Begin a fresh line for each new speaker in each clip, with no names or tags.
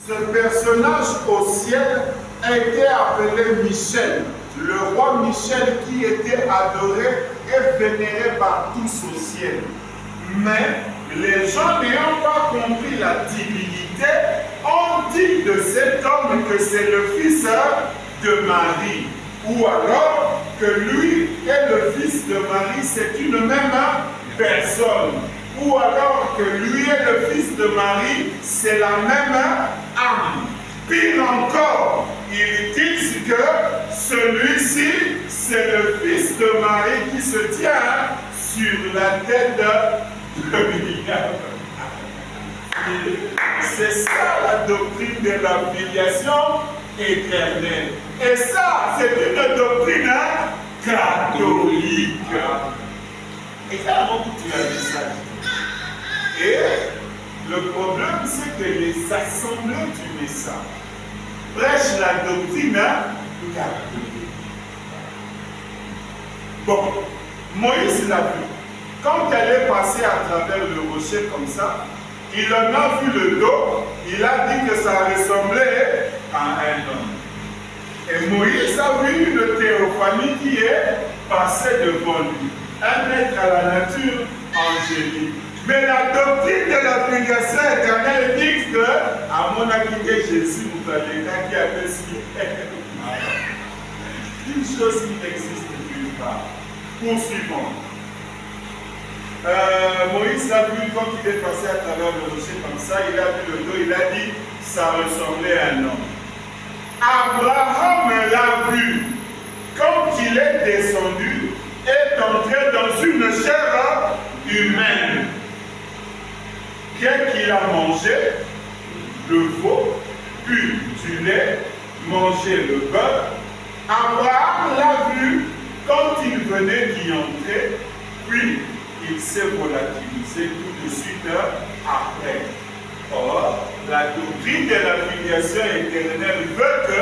Ce personnage au ciel était appelé Michel, le roi Michel qui était adoré et vénéré par tous au ciel. Mais les gens n'ayant pas compris la divinité ont dit de cet homme que c'est le fils de Marie. Ou alors que lui et le fils de Marie, c'est une même personne. Ou alors que lui et le fils de Marie, c'est la même âme. Pire encore, ils disent que celui-ci, c'est le fils de Marie qui se tient sur la tête de William. C'est ça la doctrine de la filiation éternelle. Et ça, c'est une doctrine catholique. Et ça, tu as dit ça. Et le problème, c'est que les assemblées du message prêchent la doctrine catholique. Bon, Moïse l'a vu. Quand elle est passée à travers le rocher comme ça, il en a vu le dos, il a dit que ça ressemblait à un homme. Et Moïse a vu une théophanie qui est passée devant lui. Un être à la nature angélique. Mais la doctrine de la filiation éternelle dit que, à mon avis, Jésus nous a dit qui avait signé une chose qui n'existe nulle part. Poursuivons. Moïse a vu, quand il est passé à travers le rocher comme ça, il a vu le dos, il a dit, ça ressemblait à un homme. Abraham l'a vu, quand il est descendu, est entré dans une chair humaine. Qu'il a mangé le veau, bu du lait, mangé le beurre, Abraham l'a vu quand il venait d'y entrer, puis il s'est volatilisé tout de suite après. Or, la doctrine de la filiation éternelle veut que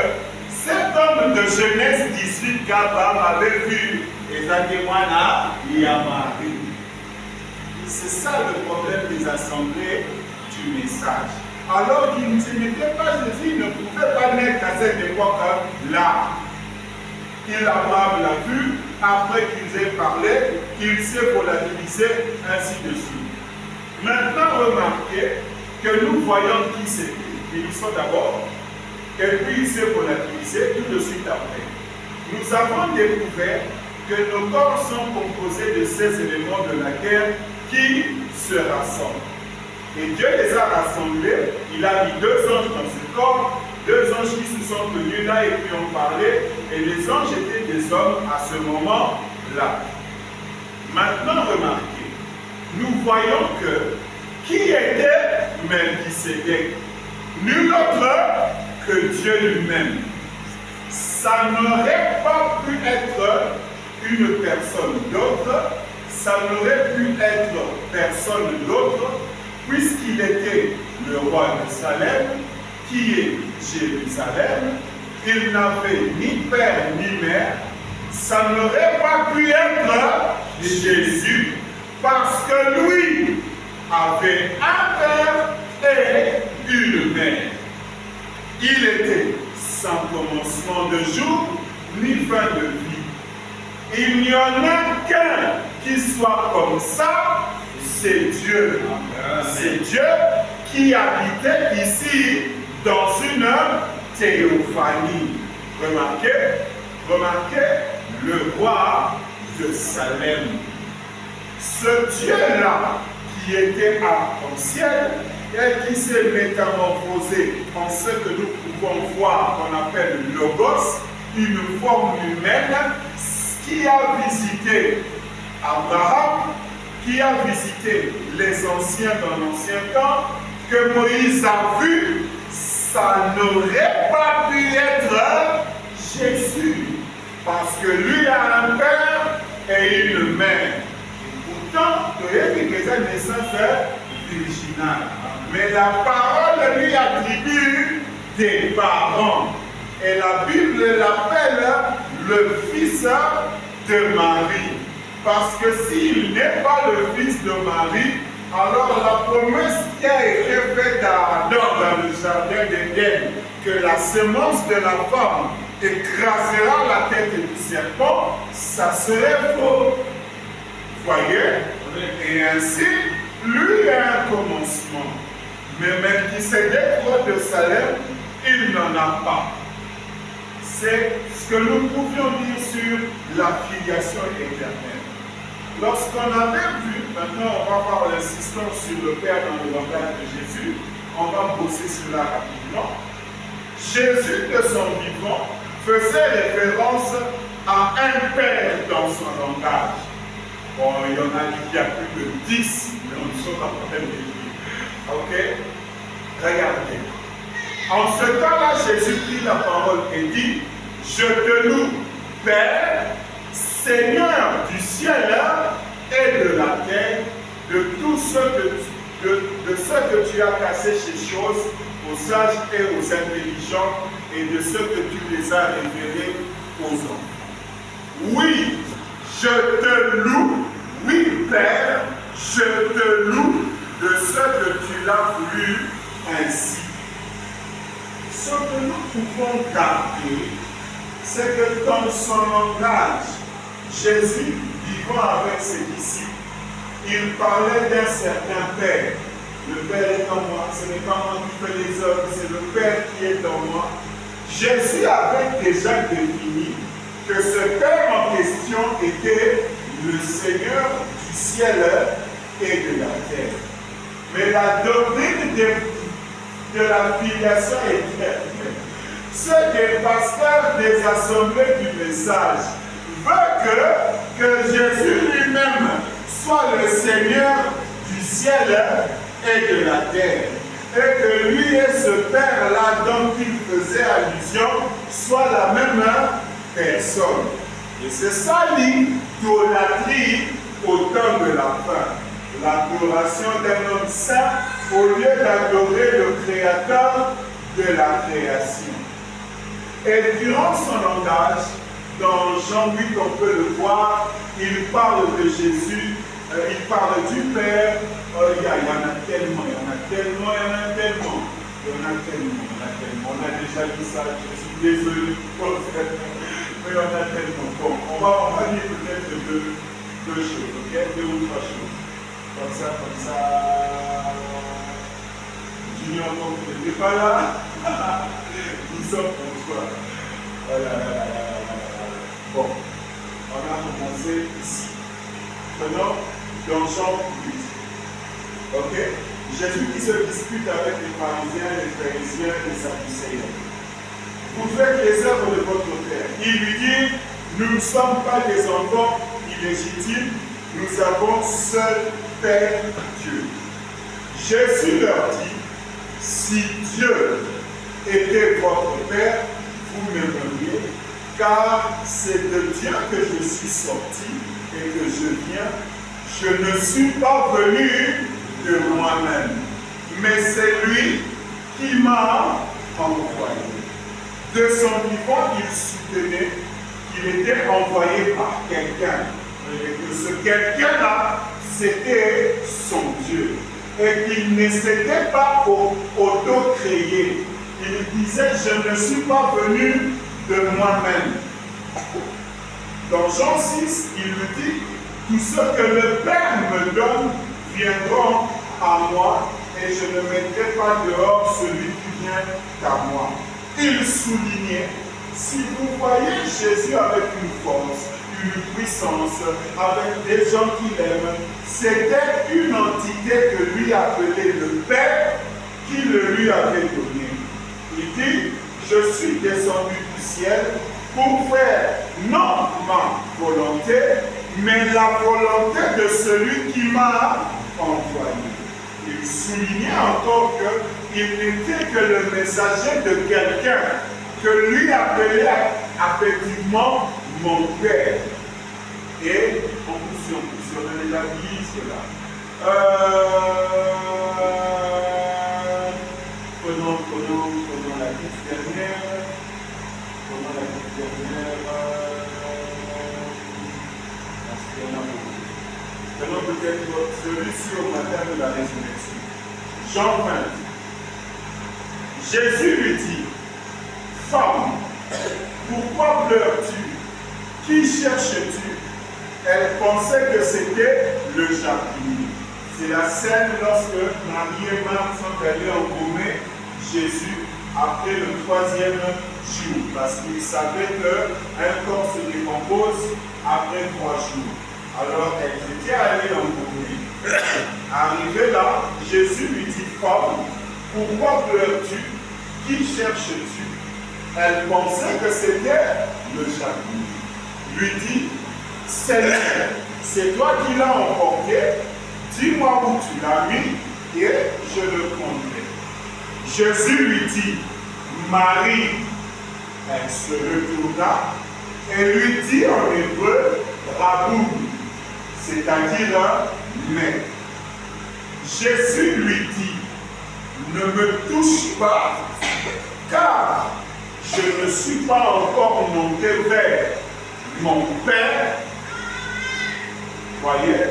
cet homme de Genèse 18 qu'Abraham avait vu, et ça témoigne à Marie. C'est ça le problème des assemblées du message. Alors qu'il n'était pas Jésus, il ne pouvait pas naître à cette époque-là. Abraham l'a vu, après qu'ils aient parlé, il s'est volatilisé, ainsi de suite. Maintenant, remarquez que nous voyons qui c'était. Finissons d'abord, et puis il s'est volatilisé tout de suite après. Nous avons découvert que nos corps sont composés de ces éléments de la terre qui se rassemblent. Et Dieu les a rassemblés, il a mis deux anges dans ce corps, deux anges qui se sont tenus là et qui ont parlé, et les anges étaient des hommes à ce moment-là. Maintenant, remarquez, nous voyons que qui était Melchisédek? Nul autre que Dieu lui-même. Ça n'aurait pas pu être une personne d'autre, ça n'aurait pu être personne d'autre, puisqu'il était le roi de Salem, qui est Jérusalem. Il n'avait ni père ni mère. Ça n'aurait pas pu être Jésus, parce que lui avait un père et une mère. Il était sans commencement de jour, ni fin de vie. Il n'y en a qu'un qui soit comme ça, c'est Dieu. C'est Dieu qui habitait ici dans une théophanie. Remarquez le roi de Salem. Ce Dieu-là qui était arc-en-ciel et qui s'est métamorphosé en ce que nous pouvons voir qu'on appelle Logos, une forme humaine, qui a visité Abraham, qui a visité les anciens dans l'ancien temps, que Moïse a vu, ça n'aurait pas pu être Jésus, parce que lui a un père et une mère. Pourtant, il y a une naissance virginale. Mais la parole lui attribue des parents. Et la Bible l'appelle le fils de Marie. Parce que s'il n'est pas le fils de Marie, Alors la promesse qui a été faite à Adam dans le jardin d'Éden, que la semence de la femme écrasera la tête du serpent, ça serait faux. Voyez? Et ainsi, lui a un commencement. Mais Melchisédek, roi de Salem, il n'en a pas. C'est ce que nous pouvions dire sur la filiation éternelle. Lorsqu'on avait vu, maintenant on va voir l'insistance sur le Père dans le langage de Jésus, on va bosser cela rapidement. Jésus de son vivant faisait référence à un Père dans son langage. Bon, il y en a qui a plus de 10, mais on ne sont pas en train de dire. Ok? Regardez. En ce temps-là, Jésus prit la parole et dit, je te loue, Père, Seigneur du ciel et de la terre, de tout ce que tu as cassé ces choses aux sages et aux intelligents, et de ce que tu les as révélés aux hommes. Oui, je te loue, oui Père, je te loue de ce que tu l'as voulu ainsi. Ce que nous pouvons garder, c'est que dans son langage, Jésus, vivant avec ses disciples, il parlait d'un certain Père. Le Père est en moi, ce n'est pas moi qui fais les œuvres, c'est le Père qui est en moi. Jésus avait déjà défini que ce Père en question était le Seigneur du ciel et de la terre. Mais la doctrine de la filiation éternelle, ceux des pasteurs des assemblées du message veut que Jésus lui-même soit le Seigneur du ciel et de la terre. Et que lui et ce Père-là dont il faisait allusion soit la même personne. Et c'est ça l'idolâtrie au temps de la fin. L'adoration d'un homme saint au lieu d'adorer le Créateur de la création. Et durant son langage, dans Jean 8, on peut le voir, il parle de Jésus, il parle du Père. Il y en a tellement, il y en a tellement, il y en a tellement. Il y en a tellement, il y en a tellement. On a déjà vu ça, je suis désolé pour le faire. Mais il y en a tellement. Bon, on va dire peut-être deux choses, ok? Deux ou trois choses. Comme ça. Junior, comme vous n'étiez pas là, nous sommes pour toi. Voilà. Bon, on a commencé ici. Maintenant, dans Jean 8. Ok? Jésus qui se dispute avec les pharisiens, les pharisiens et les sadducéens. Vous faites les œuvres de votre Père. Il lui dit, nous ne sommes pas des enfants illégitimes, nous avons seul Père Dieu. Jésus leur dit, si Dieu était votre Père, vous m'aimeriez, car c'est de Dieu que je suis sorti et que je viens. Je ne suis pas venu de moi-même, mais c'est lui qui m'a envoyé. De son vivant, il soutenait qu'il était envoyé par quelqu'un, et que ce quelqu'un-là, c'était son Dieu, et qu'il ne s'était pas auto-créé. Il disait, je ne suis pas venu de moi-même. Dans Jean 6, il lui dit, tout ce que le Père me donne viendront à moi, et je ne mettrai pas dehors celui qui vient qu'à moi. Il soulignait, si vous voyez Jésus avec une force, une puissance, avec des gens qu'il aime, c'était une entité que lui appelait le Père qui le lui avait donné. Il dit, je suis descendu du ciel pour faire non ma volonté, mais la volonté de celui qui m'a envoyé. Il soulignait encore qu'il n'était que le messager de quelqu'un que lui appelait affectivement mon Père. Et on a déjà dit cela. Prenons la petite dernière. Prenons celui-ci au matin de la résurrection. Jean 20. Jésus lui dit, femme, pourquoi pleures-tu? Qui cherches-tu? Elle pensait que c'était le jardinier. C'est la scène lorsque Marie et Marthe sont allés embaumer Jésus après le 3e jour, parce qu'ils savaient qu'un corps se décompose après 3 jours. Alors elles étaient allées l'embaumer. Arrivé là, Jésus lui dit, femme, pourquoi pleures-tu? Qui cherches-tu? Elle pensait que c'était le jardinier. Lui dit, Seigneur, c'est toi qui l'as emporté, dis-moi où tu l'as mis et je le prendrai. Jésus lui dit, Marie. Elle se retourna et lui dit en hébreu, Raboun, c'est-à-dire maître. Jésus lui dit, ne me touche pas, car je ne suis pas encore monté vers mon Père. Voyez,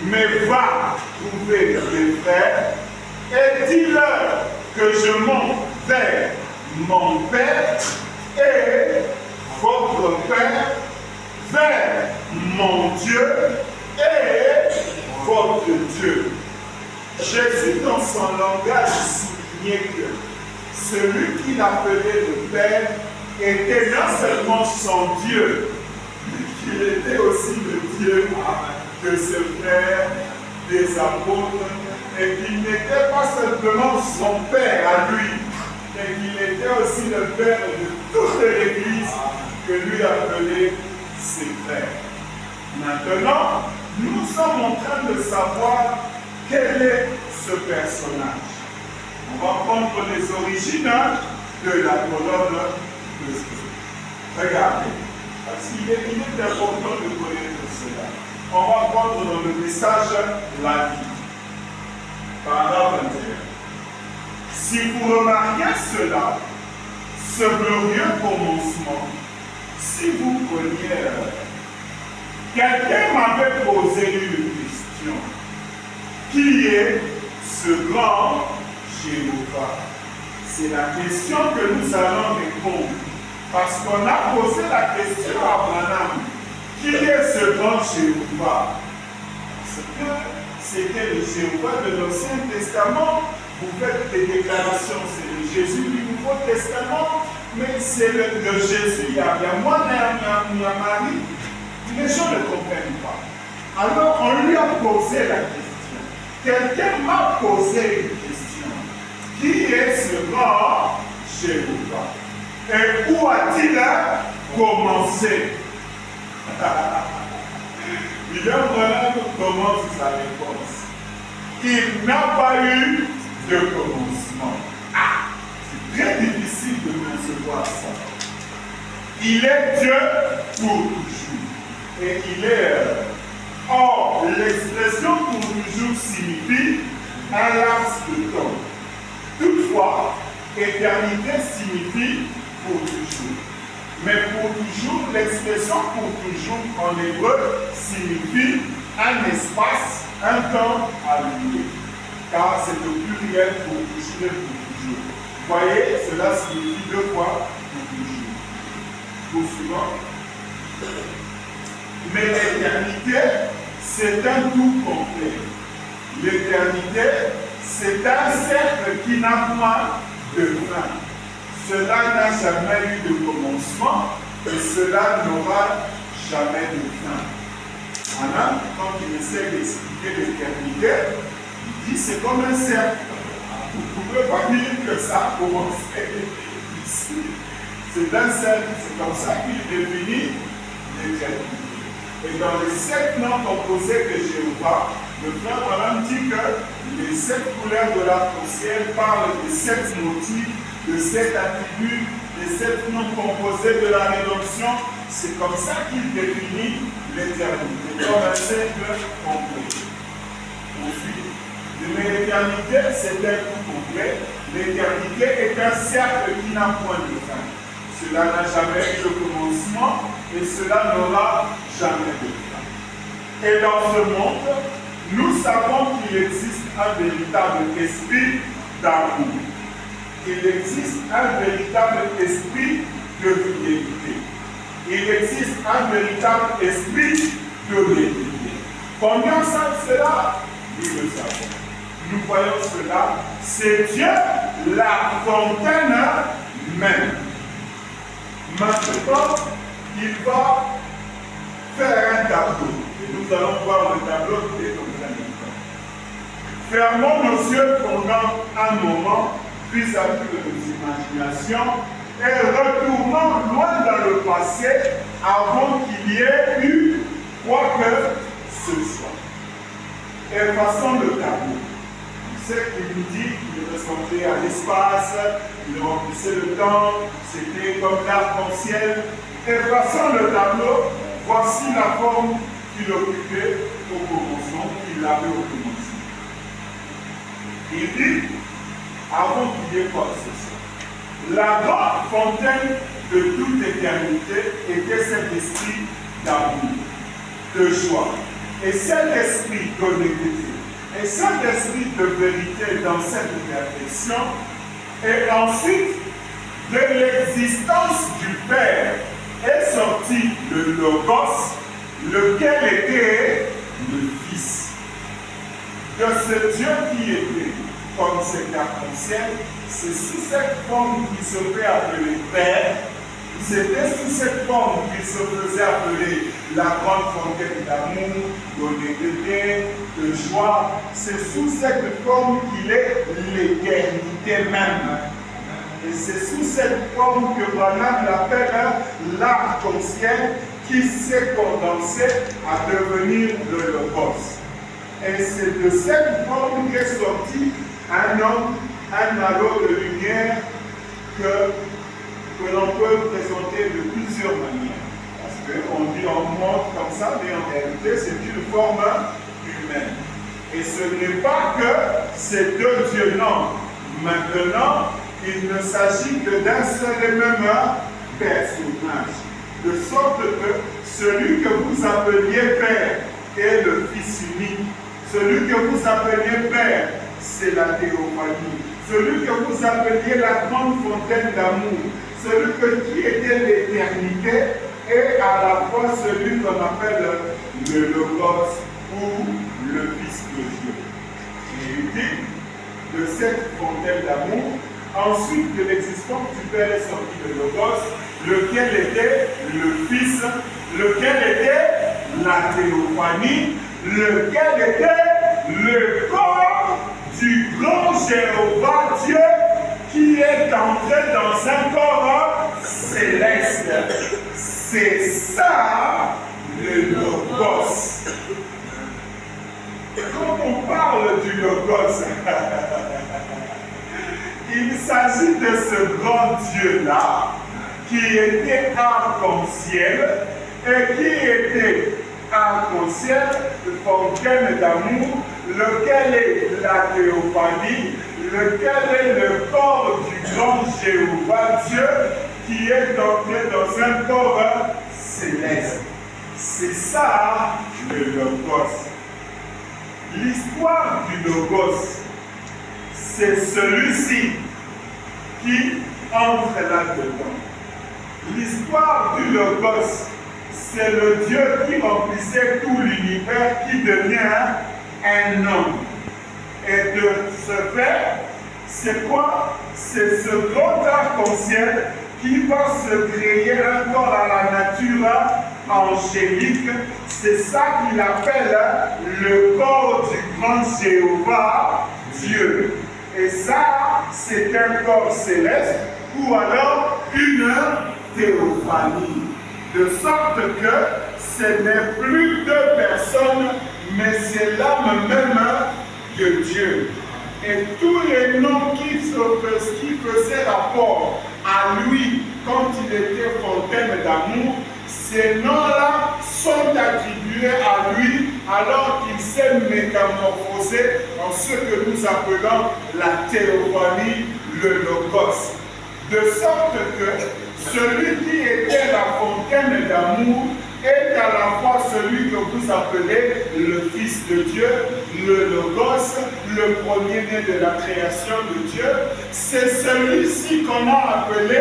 mais va trouver mes frères et dis-leur que je monte vers mon Père et votre Père, vers mon Dieu et votre Dieu. Jésus, dans son langage, soulignait que celui qu'il appelait le Père était non seulement son Dieu, mais qu'il était aussi le Dieu de ses frères, des apôtres, et qu'il n'était pas simplement son Père à lui, mais qu'il était aussi le Père de toute l'Église que lui appelait ses frères. Maintenant, nous sommes en train de savoir quel est ce personnage. On va prendre les origines de la colonne de Dieu. Regardez, parce qu'il est important de connaître cela. On va prendre dans le message la vie. Paragraphe 21. Si vous remarquez cela, ce glorieux commencement, si vous preniez, quelqu'un m'avait posé une question. Qui est ce grand Jéhovah? C'est la question que nous allons répondre. Parce qu'on a posé la question à Abraham. Qui est ce grand Jéhovah? Parce que c'était le Jéhovah de l'Ancien Testament. Vous faites des déclarations, c'est le Jésus du Nouveau Testament, mais c'est le Jésus. Il y a moi, il y a Marie. Les gens ne comprennent pas. Alors on lui a posé la question. Quelqu'un m'a posé une question. Qui est ce grand Jéhovah? Et où a-t-il commencé? William Branham commence sa réponse. Il n'a pas eu de commencement. Ah, c'est très difficile de concevoir ça. Il est Dieu pour toujours. Et il est... Or, l'expression pour toujours signifie un laps de temps. Toutefois, éternité signifie pour toujours. Mais pour toujours, l'expression pour toujours en hébreu signifie un espace, un temps alloué. Car c'est le pluriel pour toujours et pour toujours. Vous voyez, cela signifie 2 fois pour toujours. Pour suivant. Mais l'éternité, c'est un tout complet. L'éternité, c'est un cercle qui n'a point de fin. Cela n'a jamais eu de commencement et cela n'aura jamais de fin. Maintenant, quand il essaie d'expliquer l'éternité, il dit c'est comme un cercle. Vous ne pouvez pas dire que ça a commencé ici. C'est un cercle, c'est comme ça qu'il définit l'éternité. Et dans les 7 noms composés de Jéhovah, le frère Branham dit que les 7 couleurs de l'arc-en-ciel parlent des 7 motifs, de 7 attributs, des 7 noms composés de la rédemption. C'est comme ça qu'il définit l'éternité, comme un cercle complet. Ensuite, mais l'éternité, c'est un tout complet. L'éternité est un cercle qui n'a point de fin. Cela n'a jamais eu de commencement et cela n'aura jamais de fin. Et dans ce monde, nous savons qu'il existe un véritable esprit d'amour. Il existe un véritable esprit de fidélité. Il existe un véritable esprit de vérité. Combien savent cela? Nous le savons. Nous voyons cela. C'est Dieu, la fontaine même. Maintenant, il va faire un tableau. Et nous allons voir le tableau dès dans un instant. Fermons nos yeux pendant un moment vis-à-vis de nos imaginations et retournons loin dans le passé avant qu'il y ait eu quoi que ce soit. Effaçons le tableau. C'est qu'il nous dit qu'il ressemblait à l'espace, il remplissait le temps, c'était comme l'arc-en-ciel. Effaçons le tableau, voici la forme qu'il occupait au commencement, qu'il avait au commencement. Il dit, avant qu'il y ait quoi que ce soit, la grande fontaine de toute éternité était cet esprit d'amour, de joie, et cet esprit d'honnêteté, et cet esprit de vérité dans cette perfection, et ensuite de l'existence du Père est sorti le Logos, lequel était le Fils. De ce Dieu qui était comme cet arc-en-ciel, c'est sous cette forme qu'il se fait appeler Père, c'était sous cette forme qu'il se faisait appeler la grande fontaine d'amour, d'honnêteté, de joie. C'est sous cette forme qu'il est l'éternité même. Et c'est sous cette forme que Branham l'appelle l'arc-en-ciel qui s'est condensé à devenir le Logos. Et c'est de cette forme qu'est sorti un homme, un halo de lumière que l'on peut présenter de plusieurs manières. Parce qu'on dit on montre comme ça, mais en réalité c'est une forme humaine. Et ce n'est pas que ces deux dieux, non. Maintenant, il ne s'agit que d'un seul et même personnage. De sorte que celui que vous appeliez Père est le Fils unique. Celui que vous appeliez Père, c'est la théophanie. Celui que vous appeliez la grande fontaine d'amour, celui qui était l'éternité, et à la fois celui qu'on appelle le Logos ou le Fils de Dieu. Et il dit, de cette fontaine d'amour, ensuite de l'existence du Père est sorti le Logos, lequel était le Fils, lequel était la théophanie, lequel était le corps du grand Jéhovah Dieu qui est entré dans un corps céleste. C'est ça le Logos. Quand on parle du Logos, il s'agit de ce grand Dieu-là qui était arc-en-ciel et qui était arc-en-ciel, fontaine d'amour, lequel est la théophanie, lequel est le corps du grand Jéhovah Dieu qui est entré dans un corps céleste. C'est ça le Logos. L'histoire du Logos, c'est celui-ci qui entre là-dedans. L'histoire du Logos, c'est le Dieu qui remplissait tout l'univers qui devient un homme. Et de ce fait, c'est quoi? C'est ce grand arc-en-ciel qui va se créer un corps à la nature angélique. C'est ça qu'il appelle le corps du grand Jéhovah Dieu. Et ça, c'est un corps céleste ou alors une théophanie. De sorte que ce n'est plus deux personnes, mais c'est l'âme même de Dieu. Et tous les noms qui faisaient rapport à lui quand il était fontaine d'amour, ces noms-là sont attribués à lui alors qu'il s'est métamorphosé en ce que nous appelons la théophanie, le Logos. De sorte que celui qui était la fontaine d'amour est à la fois celui que vous appelez le Fils de Dieu, le Logos, le premier-né de la création de Dieu. C'est celui-ci qu'on a appelé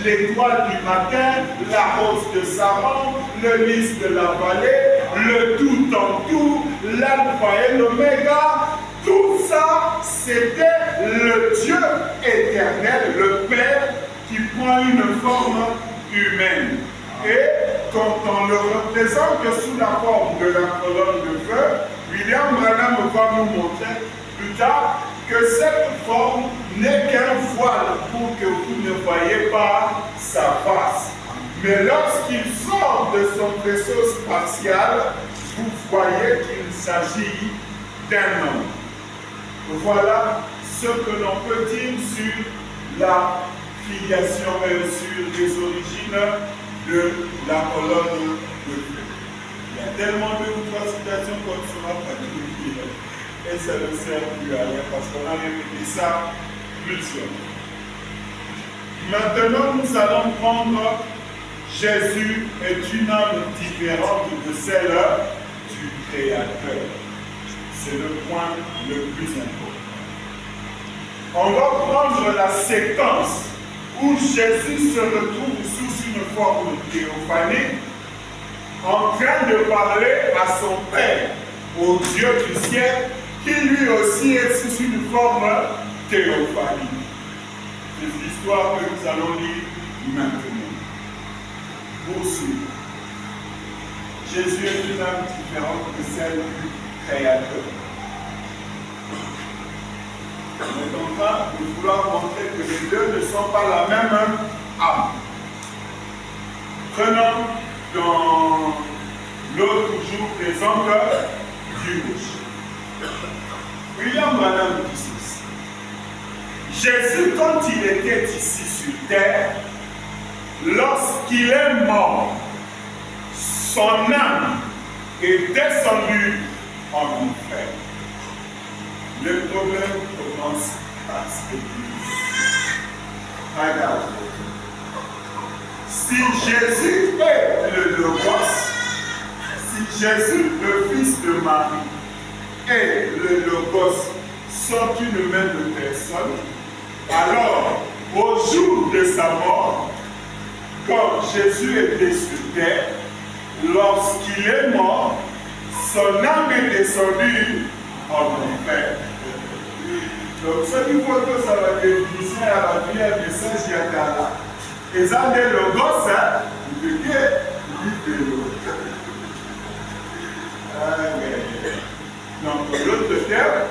l'étoile du matin, la rose de Saron, le lys de la vallée, le tout en tout, l'alpha et l'oméga. Tout ça, c'était le Dieu éternel, le Père, qui prend une forme humaine. Et quand on le représente sous la forme de la colonne de feu, William Branham va nous montrer plus tard que cette forme n'est qu'un voile pour que vous ne voyez pas sa face. Mais lorsqu'il sort de son vaisseau spatial, vous voyez qu'il s'agit d'un homme. Voilà ce que l'on peut dire sur la filiation et sur les origines de la colonne de feu. Il y a tellement de citations qu'on ne saura pas tout dire. Et ça ne sert plus à rien parce qu'on a répété ça plusieurs fois. Maintenant, nous allons prendre Jésus est une âme différente de celle du Créateur. C'est le point le plus important. On va prendre la séquence où Jésus se retrouve sous une forme théophanique, en train de parler à son Père, au Dieu du ciel, qui lui aussi est sous une forme théophanique. C'est l'histoire que nous allons lire maintenant. Pour suivre. Jésus est une âme différente de celle du Créateur. On est en train de vouloir montrer que les deux ne sont pas la même âme. Prenons dans l'autre jour l'exemple du rouge. William Branham dit ceci. Jésus, quand il était ici sur terre, lorsqu'il est mort, son âme est descendue en enfer. Le problème commence à se dire. Regarde. Si Jésus est le Logos, si Jésus, le Fils de Marie, et le Logos sont une même personne, alors, au jour de sa mort, quand Jésus était sur terre, lorsqu'il est mort, son âme est descendue en enfer. Donc, ce qu'il faut que ça va définir à la vie de Saint-Giacala. Et ça, c'est le gosse, de qui est donc, l'autre terme,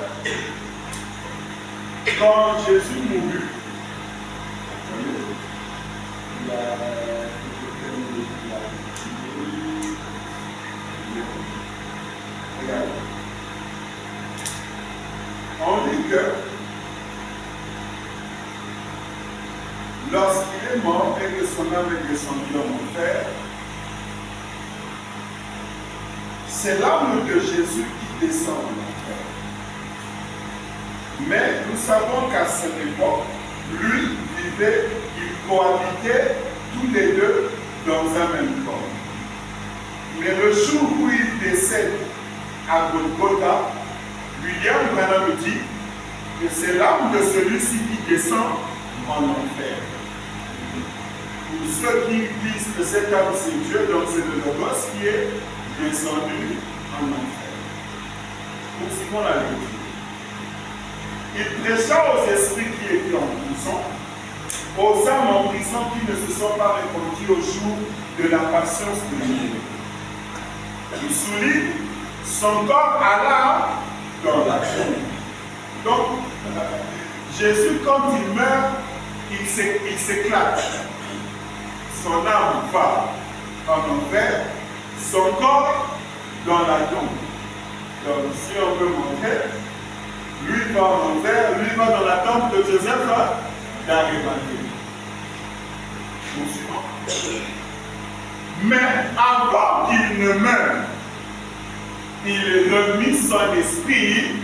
quand Jésus mourut, on dit que lorsqu'il est mort et que son âme est descendue en enfer, c'est l'âme de Jésus qui descend en enfer. Mais nous savons qu'à cette époque, lui vivait, il cohabitait tous les deux dans un même corps. Mais le jour où il décède à Golgotha, William Branham dit que c'est l'âme de celui-ci qui descend en enfer. Pour ceux qui disent que cette âme c'est Dieu, donc c'est le Logos qui est descendu en enfer. Poursuivons la lecture. Il prêcha aux esprits qui étaient en prison, aux âmes en prison qui ne se sont pas répandues au jour de la patience de Dieu. Il souligne son corps alla dans la tombe. Donc, Jésus, quand il meurt, il s'éclate. Son âme va en enfer, son corps dans la tombe. Donc, si on peut montrer, lui va en enfer, lui va dans la tombe de Joseph d'Arimathée. Mais avant qu'il ne meure, il remit son esprit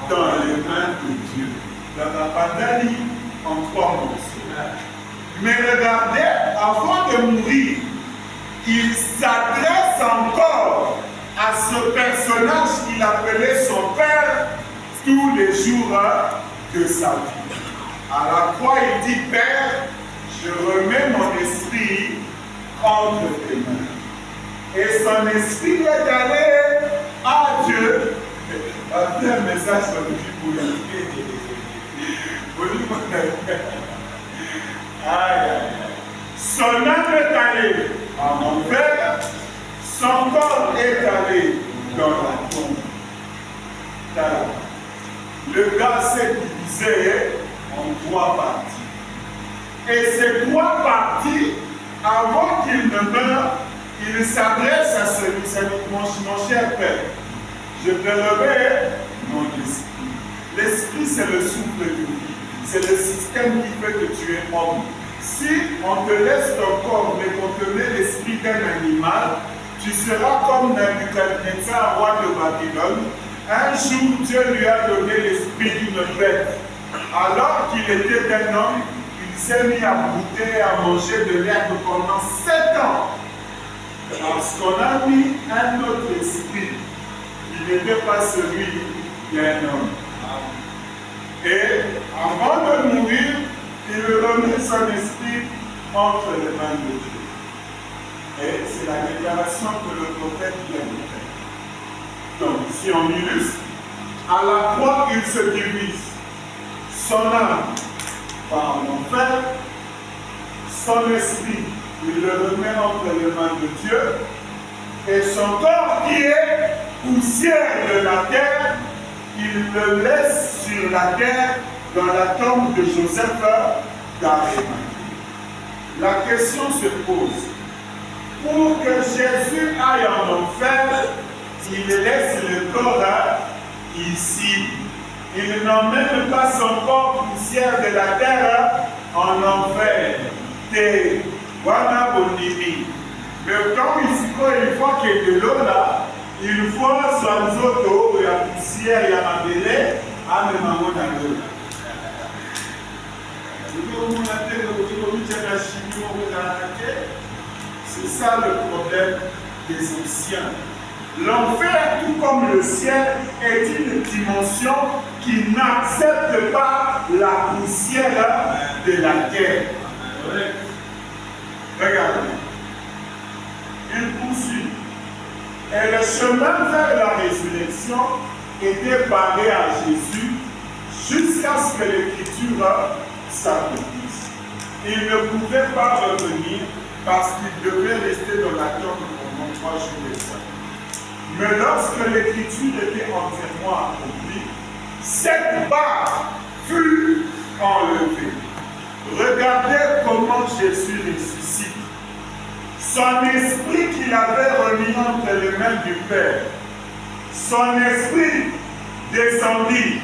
dans les mains de Dieu. Dans la pandémie, en 3 morceaux. Mais regardez, avant de mourir, il s'adresse reste encore à ce personnage qu'il appelait son père tous les jours de sa vie. À la croix, il dit, Père, je remets mon esprit entre tes mains. Et son esprit est allé à Dieu. Un message sur le son âme est allée en enfer, son corps est allé dans la tombe. Voilà. Le gars s'est divisé en 3 parties. Et ces 3 parties, avant qu'il ne meure, il s'adresse à celui, mon cher Père. Je te remets mon esprit. L'esprit, c'est le souffle de vie. C'est le système qui fait que tu es homme. Si on te laisse ton corps, mais qu'on te met l'esprit d'un animal, tu seras comme Nebuchadnezzar, roi de Babylone. Un jour, Dieu lui a donné l'esprit d'une bête. Alors qu'il était un homme, il s'est mis à goûter, à manger de l'herbe pendant 7 ans. Parce qu'on a mis un autre esprit. Il n'était pas celui d'un homme. Et avant de mourir, il remet son esprit entre les mains de Dieu. Et c'est la déclaration que le prophète vient de faire. Donc, si on illustre, à la croix, il se divise. Son âme va en enfer, son esprit, il le remet entre les mains de Dieu, et son corps qui est poussière de la terre, il le laisse sur la terre dans la tombe de Joseph d'Arimathie. La question se pose, pour que Jésus aille en enfer, il laisse le corps ici. Il n'emmène pas son corps poussière de la terre en enfer. Mais quand il faut qu'il y ait de l'eau là, il faut soit nous autres, il y a poussière, il y a ma belée, à me maman dans l'eau. C'est ça le problème des anciens. L'enfer, tout comme le ciel, est une dimension qui n'accepte pas la poussière de la terre. Regardez. Il poursuit. Et le chemin vers la résurrection était barré à Jésus jusqu'à ce que l'Écriture s'accomplisse. Il ne pouvait pas revenir parce qu'il devait rester dans la tombe pendant 3 jours et 5. Mais lorsque l'Écriture était entièrement accomplie, cette barre fut enlevée. Regardez comment Jésus ressuscite. Son esprit qu'il avait remis entre les mains du Père, son esprit descendit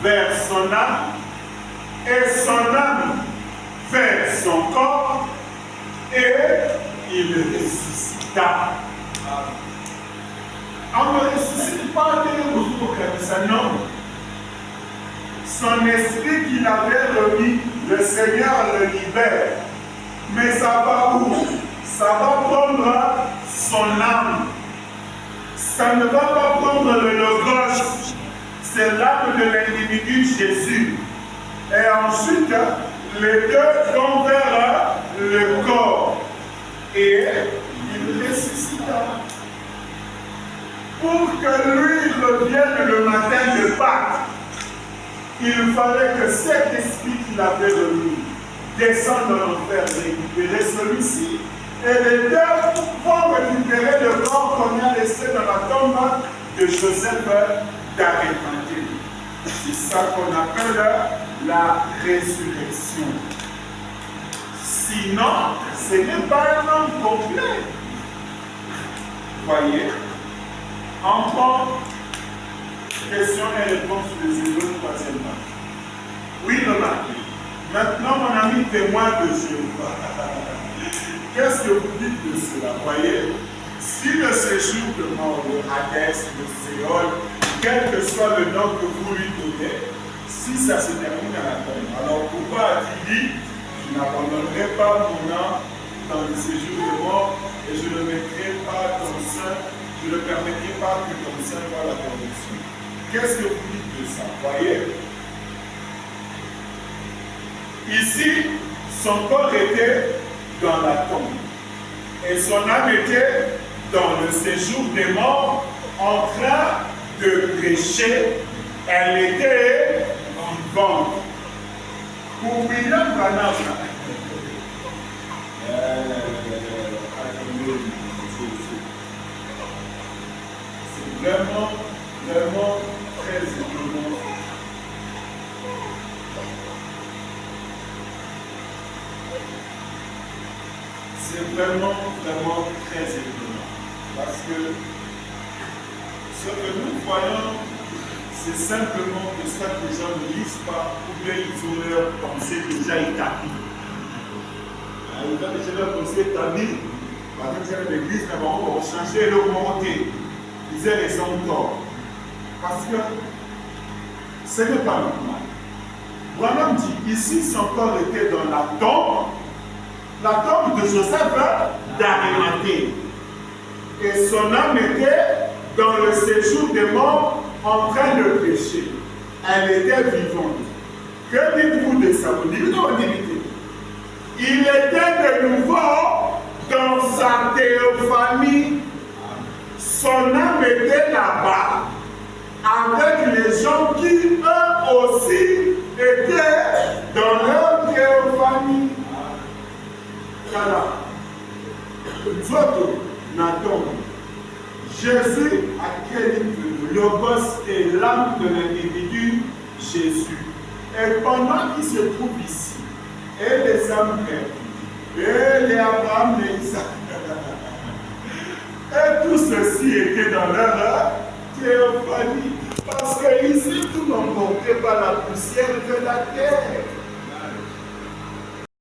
vers son âme et son âme vers son corps et il ressuscita. On ne ressuscite pas des jours comme ça, non. Son esprit qu'il avait remis, le Seigneur le libère. Mais ça va où? Ça va prendre son âme. Ça ne va pas prendre le logos. C'est l'âme de l'individu Jésus. Et ensuite, les deux vont vers le corps. Et il ressuscita. Pour que lui revienne le matin de Pâques, il fallait que cet esprit qu'il avait remis descende dans l'enfer, récupérer celui-ci. Et les deux vont récupérer le corps qu'on a laissé dans la tombe de Joseph d'Arimathie. C'est ça qu'on appelle la résurrection. Sinon, ce n'est pas un homme complet. Voyez, entrons, question et réponse sur les Hébreux, 3e page. Oui, remarquez. Maintenant, mon ami témoin de Jéhovah. Qu'est-ce que vous dites de cela? Voyez, si le séjour de mort, le Hadès, le Séol, quel que soit le nom que vous lui donnez, si ça se termine à la tombe, alors pourquoi a-t-il dit, je n'abandonnerai pas mon âme dans le séjour de mort et je ne mettrai pas ton sein, je ne permettrai pas que ton sein voie la corruption. Qu'est-ce que vous dites de ça? Voyez? Ici, son corps était dans la tombe et son âme était dans le séjour des morts en train de prêcher. Elle était vivante. Pour William Branham, c'est vraiment très étonnant. C'est vraiment très étonnant. Parce que ce que nous voyons, c'est simplement que ça que les gens ne lisent pas, ou bien ils ont leur pensée déjà établie. Ils ont déjà leur pensée établie. Par exemple, l'église, on va changer leur montée. Ils aient raison tort. Parce que ce n'est pas normal. Branham dit, ici son corps était dans la tombe de Joseph d'Arimathée. Et son âme était dans le séjour des morts en train de prêcher. Elle était vivante. Que dites-vous de ça? Vous dites ou il était de nouveau dans sa théophanie. Son âme était là-bas avec les gens qui, eux aussi, étaient dans leur théophanie. Voilà. Votre Nathan, Jésus a quel niveau? Le boss est l'âme de l'individu, Jésus. Et pendant qu'il se trouve ici, et les âmes perdues, et les Abraham, les Isaac, et tout ceci était dans leur théophanie. Parce que ici, tout l'emportait par la poussière de la terre.